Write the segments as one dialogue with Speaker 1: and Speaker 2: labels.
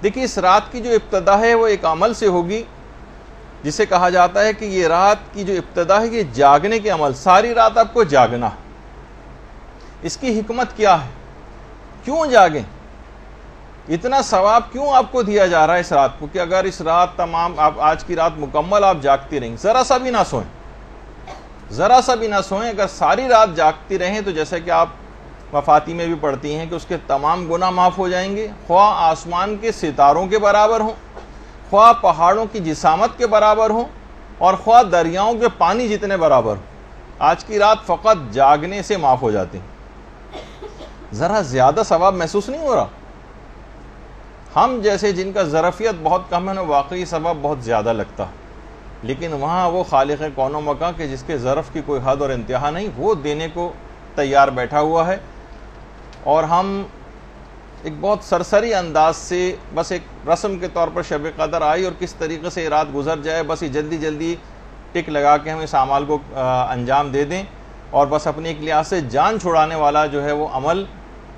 Speaker 1: دیکھیے اس رات کی جو ابتدا ہے وہ ایک عمل سے ہوگی جسے کہا جاتا ہے کہ یہ رات کی جو ابتدا ہے یہ جاگنے کے عمل، ساری رات آپ کو جاگنا ہے۔ اس کی حکمت کیا ہے؟ کیوں جاگیں؟ اتنا ثواب کیوں آپ کو دیا جا رہا ہے اس رات کو کہ اگر اس رات تمام آپ آج کی رات مکمل آپ جاگتی رہیں، ذرا سا بھی نہ سوئیں، ذرا سا بھی نہ سوئیں، اگر ساری رات جاگتی رہیں تو جیسے کہ آپ مفاتی میں بھی پڑھتی ہیں کہ اس کے تمام گناہ معاف ہو جائیں گے، خواہ آسمان کے ستاروں کے برابر ہوں، خواہ پہاڑوں کی جسامت کے برابر ہوں، اور خواہ دریاؤں کے پانی جتنے برابر ہوں۔ آج کی رات فقط جاگنے سے معاف ہو جاتی ہیں۔ ذرا زیادہ ثواب محسوس نہیں ہو رہا؟ ہم جیسے جن کا ظرفیت بہت کم ہے واقعی ثواب بہت زیادہ لگتا ہے، لیکن وہاں وہ خالق کون و مکان کہ جس کے ظرف کی کوئی حد اور انتہا نہیں، وہ دینے کو تیار بیٹھا ہوا ہے، اور ہم ایک بہت سرسری انداز سے بس ایک رسم کے طور پر شب قدر آئی اور کس طریقے سے یہ رات گزر جائے، بس یہ جلدی جلدی ٹک لگا کے ہم اس اعمال کو انجام دے دیں، اور بس اپنے ایک لحاظ سے جان چھڑانے والا جو ہے وہ عمل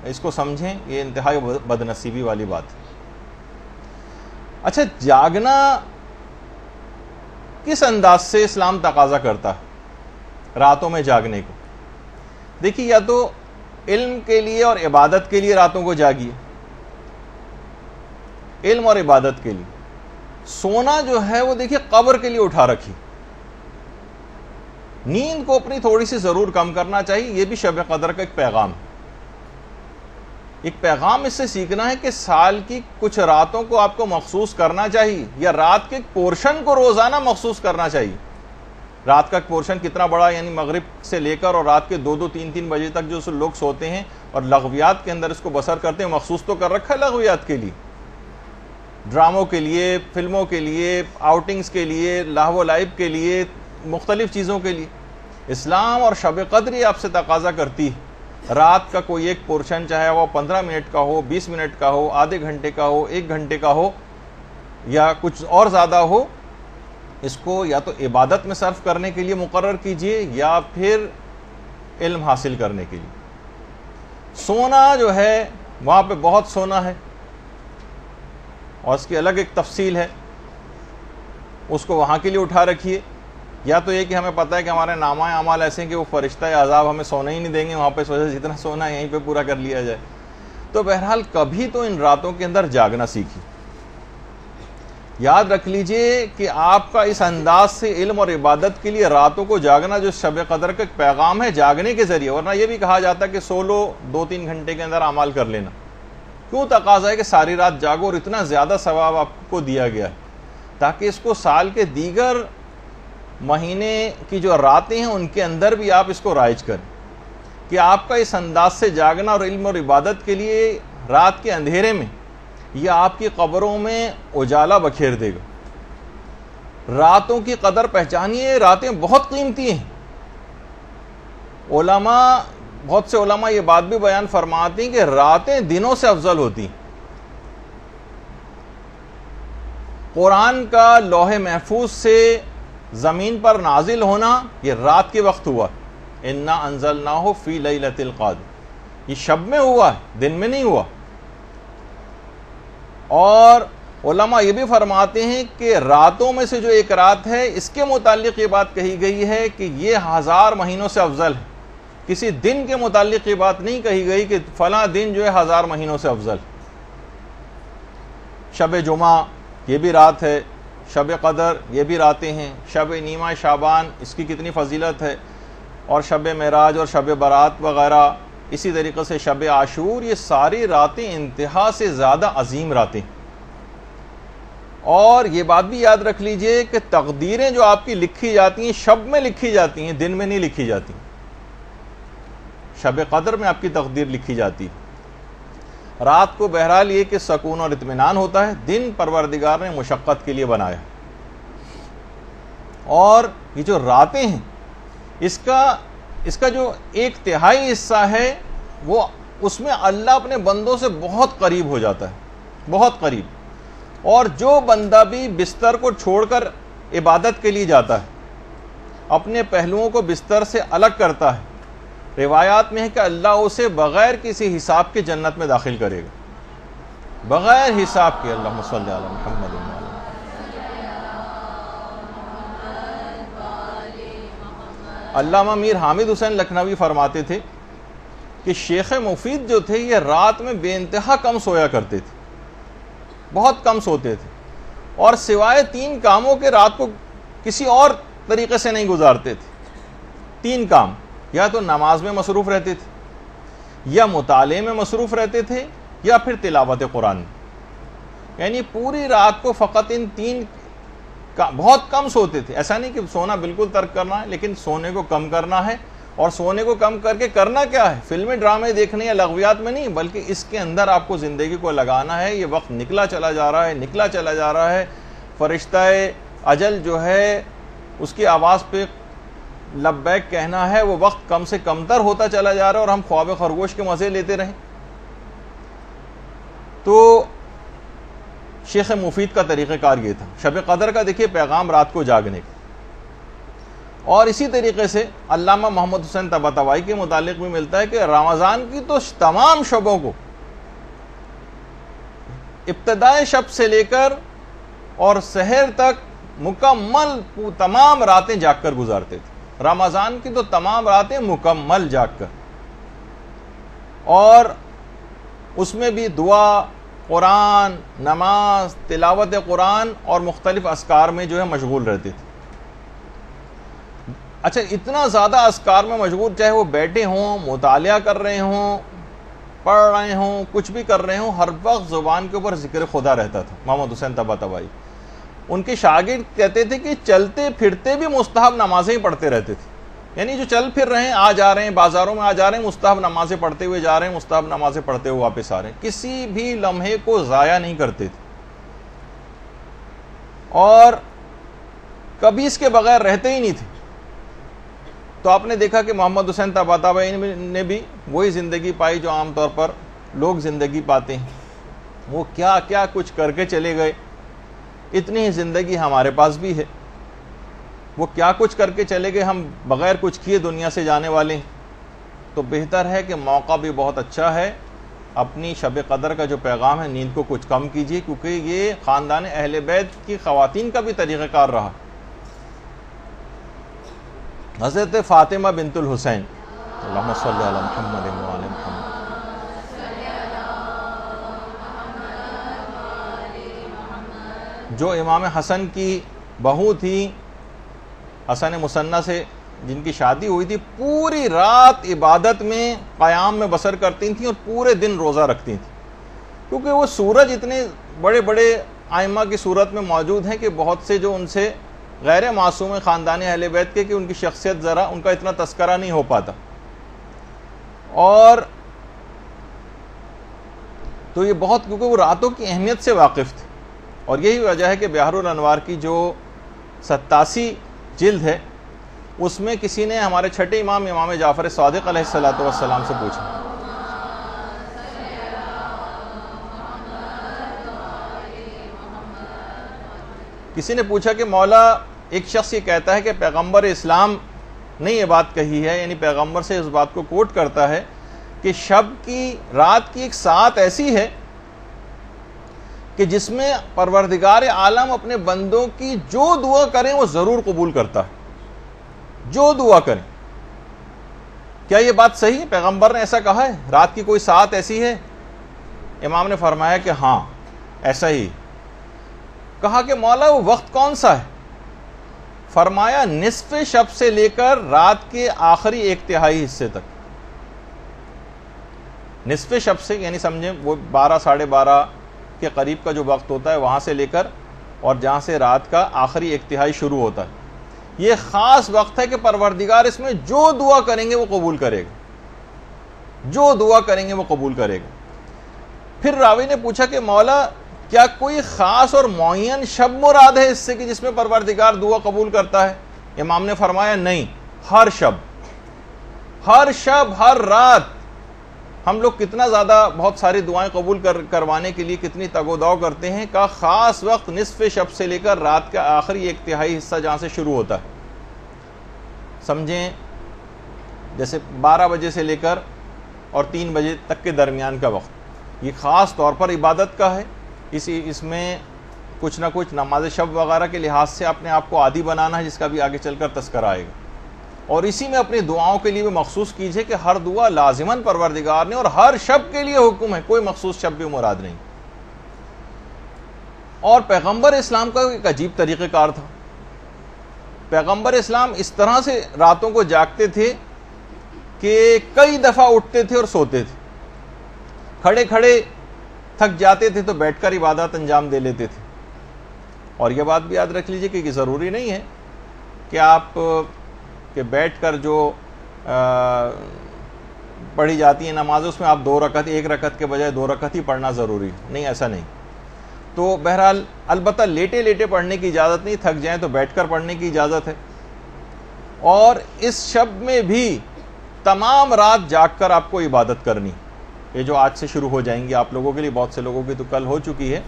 Speaker 1: اس کو سمجھیں، یہ انتہائی بدنصیبی والی بات ہے۔ اچھا، جاگنا کس انداز سے اسلام تقاضا کرتا ہے راتوں میں جاگنے کو؟ دیکھیے، یا تو علم کے لیے اور عبادت کے لیے راتوں کو جاگیے، علم اور عبادت کے لیے۔ سونا جو ہے وہ دیکھیے قبر کے لیے اٹھا رکھی، نیند کو اپنی تھوڑی سی ضرور کم کرنا چاہیے، یہ بھی شب قدر کا ایک پیغام ہے۔ ایک پیغام اس سے سیکھنا ہے کہ سال کی کچھ راتوں کو آپ کو مخصوص کرنا چاہیے، یا رات کے ایک پورشن کو روزانہ مخصوص کرنا چاہیے۔ رات کا ایک پورشن کتنا بڑا، یعنی مغرب سے لے کر اور رات کے 2-2 3-3 بجے تک جو لوگ سوتے ہیں اور لغویات کے اندر اس کو بسر کرتے ہیں، مخصوص تو کر رکھا ہے لغویات کے لیے، ڈراموں کے لیے، فلموں کے لیے، آؤٹنگز کے لیے، لاہو و لعب کے لیے، مختلف چیزوں کے لیے۔ اسلام اور شب قدر یہ آپ سے تقاضا کرتی ہے رات کا کوئی ایک پورشن، چاہے وہ 15 منٹ کا ہو، 20 منٹ کا ہو، آدھے گھنٹے کا ہو، 1 گھنٹے کا ہو، یا کچھ اور زیادہ ہو، اس کو یا تو عبادت میں صرف کرنے کے لیے مقرر کیجئے یا پھر علم حاصل کرنے کے لیے۔ سونا جو ہے وہاں پہ بہت سونا ہے اور اس کی الگ ایک تفصیل ہے، اس کو وہاں کے لیے اٹھا رکھیے، یا تو یہ کہ ہمیں پتہ ہے کہ ہمارے نامہ اعمال ایسے ہیں کہ وہ فرشتہ عذاب ہمیں سونا ہی نہیں دیں گے وہاں پہ، اس وجہ سے جتنا سونا ہے یہیں پہ پورا کر لیا جائے۔ تو بہرحال کبھی تو ان راتوں کے اندر جاگنا سیکھیے۔ یاد رکھ لیجئے کہ آپ کا اس انداز سے علم اور عبادت کے لیے راتوں کو جاگنا جو شب قدر کا ایک پیغام ہے جاگنے کے ذریعے، ورنہ یہ بھی کہا جاتا ہے کہ سو لو 2-3 گھنٹے کے اندر اعمال کر لینا۔ کیوں تقاضا ہے کہ ساری رات جاگو اور اتنا زیادہ ثواب آپ کو دیا گیا ہے؟ تاکہ اس کو سال کے دیگر مہینے کی جو راتیں ہیں ان کے اندر بھی آپ اس کو رائج کریں، کہ آپ کا اس انداز سے جاگنا اور علم اور عبادت کے لیے رات کے اندھیرے میں یہ آپ کی قبروں میں اجالا بکھیر دے گا۔ راتوں کی قدر پہچانیے، راتیں بہت قیمتی ہیں۔ بہت سے علماء یہ بات بھی بیان فرماتے ہیں کہ راتیں دنوں سے افضل ہوتی ہیں۔ قرآن کا لوح محفوظ سے زمین پر نازل ہونا یہ رات کے وقت ہوا، انا انزلناہ فی لیلۃ القدر، یہ شب میں ہوا ہے، دن میں نہیں ہوا۔ اور علماء یہ بھی فرماتے ہیں کہ راتوں میں سے جو ایک رات ہے اس کے متعلق یہ بات کہی گئی ہے کہ یہ 1000 مہینوں سے افضل ہے۔ کسی دن کے متعلق یہ بات نہیں کہی گئی کہ فلاں دن جو ہے 1000 مہینوں سے افضل۔ شب جمعہ یہ بھی رات ہے، شب قدر یہ بھی راتیں ہیں، شب نیمہ شعبان اس کی کتنی فضیلت ہے، اور شب معراج اور شب برات وغیرہ، اسی طریقے سے شب عاشور، یہ ساری راتیں انتہا سے زیادہ عظیم راتیں۔ اور یہ بات بھی یاد رکھ لیجئے کہ تقدیریں جو آپ کی لکھی جاتی ہیں شب میں لکھی جاتی ہیں، دن میں نہیں لکھی جاتی۔ شب قدر میں آپ کی تقدیر لکھی جاتی ہے۔ رات کو بہرحال یہ کہ سکون اور اطمینان ہوتا ہے، دن پروردگار نے مشقت کے لیے بنایا۔ اور یہ جو راتیں ہیں اس کا جو 1/3 حصہ ہے وہ اس میں اللہ اپنے بندوں سے بہت قریب ہو جاتا ہے، بہت قریب۔ اور جو بندہ بھی بستر کو چھوڑ کر عبادت کے لیے جاتا ہے، اپنے پہلوؤں کو بستر سے الگ کرتا ہے، روایات میں ہے کہ اللہ اسے بغیر کسی حساب کے جنت میں داخل کرے گا۔ بغیر حساب کے. اللہم صلی علی محمد. علامہ میر حامد حسین لکھنوی فرماتے تھے کہ شیخ مفید جو تھے یہ رات میں بے انتہا کم سویا کرتے تھے, بہت کم سوتے تھے, اور سوائے 3 کاموں کے رات کو کسی اور طریقے سے نہیں گزارتے تھے. 3 کام, یا تو نماز میں مصروف رہتے تھے, یا مطالعے میں مصروف رہتے تھے, یا پھر تلاوت قرآن. یعنی پوری رات کو فقط ان 3 بہت کم سوتے تھے. ایسا نہیں کہ سونا بالکل ترک کرنا ہے, لیکن سونے کو کم کرنا ہے. اور سونے کو کم کر کے کرنا کیا ہے؟ فلمیں ڈرامے دیکھنے یا لغویات میں نہیں, بلکہ اس کے اندر آپ کو زندگی کو لگانا ہے. یہ وقت نکلا چلا جا رہا ہے, نکلا چلا جا رہا ہے. فرشتہ اجل جو ہے اس کی آواز پہ لبیک کہنا ہے, وہ وقت کم سے کم تر ہوتا چلا جا رہا ہے, اور ہم خواب خرگوش کے مزے لیتے رہیں. تو شیخ مفید کا طریقہ کار یہ تھا. شب قدر کا دیکھیے پیغام رات کو جاگنے کا. اور اسی طریقے سے علامہ محمد حسین طباطبائی کے متعلق بھی ملتا ہے کہ رمضان کی تو تمام شبوں کو ابتدائے شب سے لے کر اور سحر تک مکمل تمام راتیں جاگ کر گزارتے تھے. رمضان کی تو تمام راتیں مکمل جاگ کر, اور اس میں بھی دعا, قرآن, نماز, تلاوت قرآن اور مختلف اذکار میں جو ہے مشغول رہتے تھے. اچھا, اتنا زیادہ اذکار میں مشغول, چاہے وہ بیٹھے ہوں, مطالعہ کر رہے ہوں, پڑھ رہے ہوں, کچھ بھی کر رہے ہوں, ہر وقت زبان کے اوپر ذکر خدا رہتا تھا. محمد حسین طباطبائی ان کے شاگرد کہتے تھے کہ چلتے پھرتے بھی مستحب نمازیں ہی پڑھتے رہتے تھے. یعنی جو چل پھر رہے ہیں, آ جا رہے ہیں, بازاروں میں آ جا رہے ہیں, مستحب نمازیں پڑھتے ہوئے جا رہے ہیں, مستحب نمازیں پڑھتے ہوئے واپس آ رہے ہیں. کسی بھی لمحے کو ضائع نہیں کرتے تھے, اور کبھی اس کے بغیر رہتے ہی نہیں تھے. تو آپ نے دیکھا کہ محمد حسین طباطبائی نے بھی وہی زندگی پائی جو عام طور پر لوگ زندگی پاتے ہیں. وہ کیا کیا کچھ کر کے چلے گئے, اتنی ہی زندگی ہمارے پاس بھی ہے. وہ کیا کچھ کر کے چلے گئے, ہم بغیر کچھ کیے دنیا سے جانے والے ہیں. تو بہتر ہے کہ موقع بھی بہت اچھا ہے, اپنی شب قدر کا جو پیغام ہے نیند کو کچھ کم کیجیے, کیونکہ یہ خاندان اہل بیت کی خواتین کا بھی طریقہ کار رہا. حضرت فاطمہ بنت الحسین, اللہم صلی علی محمد و آل محمد, جو امام حسن کی بہو تھی, حسن مثنیٰ سے جن کی شادی ہوئی تھی, پوری رات عبادت میں قیام میں بسر کرتی تھیں اور پورے دن روزہ رکھتی تھیں. کیونکہ وہ سورج اتنے بڑے بڑے ائمہ کی صورت میں موجود ہیں کہ بہت سے جو ان سے غیر معصوم خاندان اہل بیت کے, کہ ان کی شخصیت ذرا ان کا اتنا تذکرہ نہیں ہو پاتا. اور تو یہ بہت, کیونکہ وہ راتوں کی اہمیت سے واقف تھے. اور یہی وجہ ہے کہ بحر الانوار کی جو 87 جلد ہے, اس میں کسی نے ہمارے چھٹے امام جعفر صادق علیہ السلام سے پوچھا, کسی نے پوچھا کہ مولا, ایک شخص یہ کہتا ہے کہ پیغمبر اسلام نے یہ بات کہی ہے, یعنی پیغمبر سے اس بات کو کوٹ کرتا ہے کہ شب کی, رات کی ایک ساعت ایسی ہے کہ جس میں پروردگار عالم اپنے بندوں کی جو دعا کریں وہ ضرور قبول کرتا ہے, جو دعا کریں. کیا یہ بات صحیح ہے؟ پیغمبر نے ایسا کہا ہے, رات کی کوئی ساعت ایسی ہے؟ امام نے فرمایا کہ ہاں ایسا ہی. کہا کہ مولا وہ وقت کون سا ہے؟ فرمایا نصف شب سے لے کر رات کے آخری 1/3 حصے تک. نصف شب سے یعنی سمجھیں وہ 12 ساڑھے 12 کے قریب کا جو وقت ہوتا ہے, وہاں سے لے کر اور جہاں سے رات کا آخری 1/3 شروع ہوتا ہے, یہ خاص وقت ہے کہ پروردگار اس میں جو دعا کریں گے وہ قبول کرے گا, جو دعا کریں گے وہ قبول کرے گا. پھر راوی نے پوچھا کہ مولا کیا کوئی خاص اور معین شب مراد ہے اس سے کہ جس میں پروردگار دعا قبول کرتا ہے؟ امام نے فرمایا نہیں, ہر شب, ہر شب, ہر رات. ہم لوگ کتنا زیادہ بہت ساری دعائیں قبول کروانے کے لیے کتنی تگ و دو کرتے ہیں, کا خاص وقت نصف شب سے لے کر رات کا آخری 1/3 حصہ جہاں سے شروع ہوتا ہے. سمجھیں جیسے 12 بجے سے لے کر اور 3 بجے تک کے درمیان کا وقت, یہ خاص طور پر عبادت کا ہے، اس میں کچھ نہ کچھ نماز شب وغیرہ کے لحاظ سے اپنے آپ کو عادی بنانا ہے، جس کا بھی آگے چل کر تذکرہ آئے گا، اور اسی میں اپنی دعاؤں کے لیے بھی مخصوص کیجئے کہ ہر دعا لازماً پروردگار نے اور ہر شب کے لیے حکم ہے، کوئی مخصوص شب بھی مراد نہیں۔ اور پیغمبر اسلام کا ایک عجیب طریقہ کار تھا، پیغمبر اسلام اس طرح سے راتوں کو جاگتے تھے کہ کئی دفعہ اٹھتے تھے اور سوتے تھے، کھڑے کھڑے تھک جاتے تھے تو بیٹھ کر عبادت انجام دے لیتے تھے۔ اور یہ بات بھی یاد رکھ لیجئے کہ یہ ضروری نہیں ہے کہ آپ کہ بیٹھ کر جو پڑھی جاتی ہیں نماز اس میں آپ 2 رکعت 1 رکعت کے بجائے 2 رکعت ہی پڑھنا ضروری نہیں، ایسا نہیں۔ تو بہرحال البتہ لیٹے لیٹے پڑھنے کی اجازت نہیں، تھک جائیں تو بیٹھ کر پڑھنے کی اجازت ہے۔ اور اس شب میں بھی تمام رات جاگ کر آپ کو عبادت کرنی، یہ جو آج سے شروع ہو جائیں گی آپ لوگوں کے لیے، بہت سے لوگوں کی تو کل ہو چکی ہے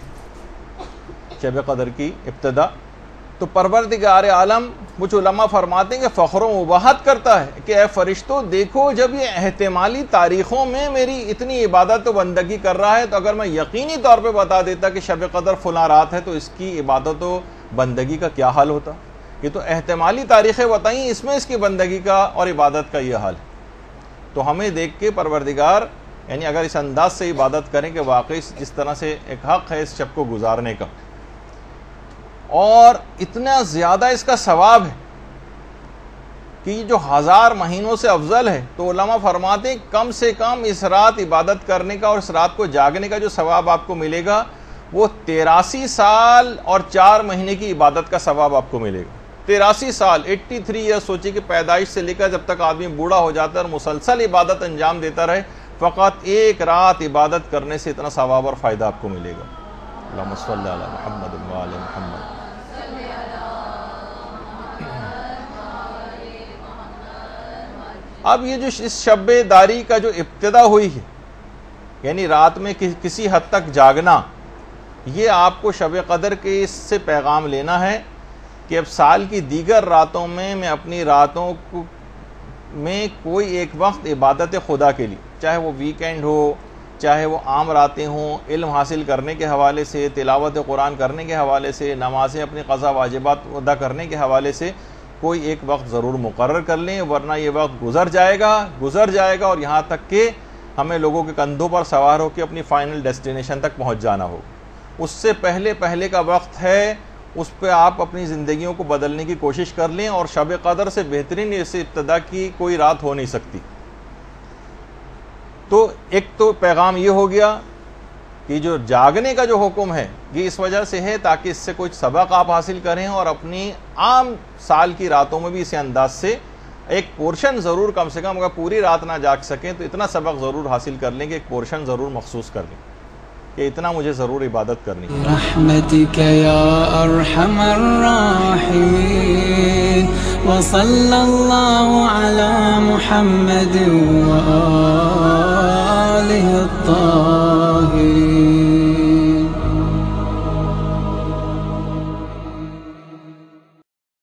Speaker 1: شب قدر کی ابتدا۔ تو پروردگار عالم کچھ علماء فرماتے ہیں کہ فخر و مباحت کرتا ہے کہ اے فرشتوں دیکھو، جب یہ احتمالی تاریخوں میں میری اتنی عبادت و بندگی کر رہا ہے، تو اگر میں یقینی طور پہ بتا دیتا کہ شب قدر فلاں رات ہے تو اس کی عبادت و بندگی کا کیا حال ہوتا۔ یہ تو احتمالی تاریخیں بتائیں، اس میں اس کی بندگی کا اور عبادت کا یہ حال ہے۔ تو ہمیں دیکھ کے پروردگار یعنی اگر اس انداز سے عبادت کریں کہ واقعی جس طرح سے ایک حق ہے اس شب کو گزارنے کا، اور اتنا زیادہ اس کا ثواب ہے کہ یہ جو 1000 مہینوں سے افضل ہے، تو علماء فرماتے ہیں کم سے کم اس رات عبادت کرنے کا اور اس رات کو جاگنے کا جو ثواب آپ کو ملے گا وہ 83 سال اور 4 مہینے کی عبادت کا ثواب آپ کو ملے گا۔ 83 سال 83 ایئر، سوچیں کہ پیدائش سے لے کر جب تک آدمی بوڑھا ہو جاتا ہے اور مسلسل عبادت انجام دیتا رہے، فقط ایک رات عبادت کرنے سے اتنا ثواب اور فائدہ آپ کو ملے گا۔ اللہم صلی علی محمد و آل محمد۔ اب یہ جو اس شب داری کا جو ابتدا ہوئی ہے، یعنی رات میں کسی حد تک جاگنا، یہ آپ کو شب قدر کے اس سے پیغام لینا ہے کہ اب سال کی دیگر راتوں میں میں اپنی راتوں میں کوئی ایک وقت عبادت خدا کے لیے، چاہے وہ ویکینڈ ہو، چاہے وہ عام راتیں ہوں، علم حاصل کرنے کے حوالے سے، تلاوت قرآن کرنے کے حوالے سے، نمازیں اپنی قضا واجبات ادا کرنے کے حوالے سے کوئی ایک وقت ضرور مقرر کر لیں، ورنہ یہ وقت گزر جائے گا اور یہاں تک کہ ہمیں لوگوں کے کندھوں پر سوار ہو کے اپنی فائنل ڈیسٹینیشن تک پہنچ جانا ہو۔ اس سے پہلے کا وقت ہے، اس پہ آپ اپنی زندگیوں کو بدلنے کی کوشش کر لیں، اور شب قدر سے بہترین اس ابتدا کی کوئی رات ہو نہیں سکتی۔ تو ایک تو پیغام یہ ہو گیا کہ جو جاگنے کا جو حکم ہے یہ اس وجہ سے ہے تاکہ اس سے کچھ سبق آپ حاصل کریں، اور اپنی عام سال کی راتوں میں بھی اسی انداز سے ایک پورشن ضرور، کم سے کم اگر پوری رات نہ جاگ سکیں تو اتنا سبق ضرور حاصل کر لیں کہ ایک پورشن ضرور مخصوص کر لیں کہ اتنا مجھے ضرور عبادت کرنی ہے۔
Speaker 2: برحمتک یا ارحم الراحمین، وصلی اللہ علی محمد و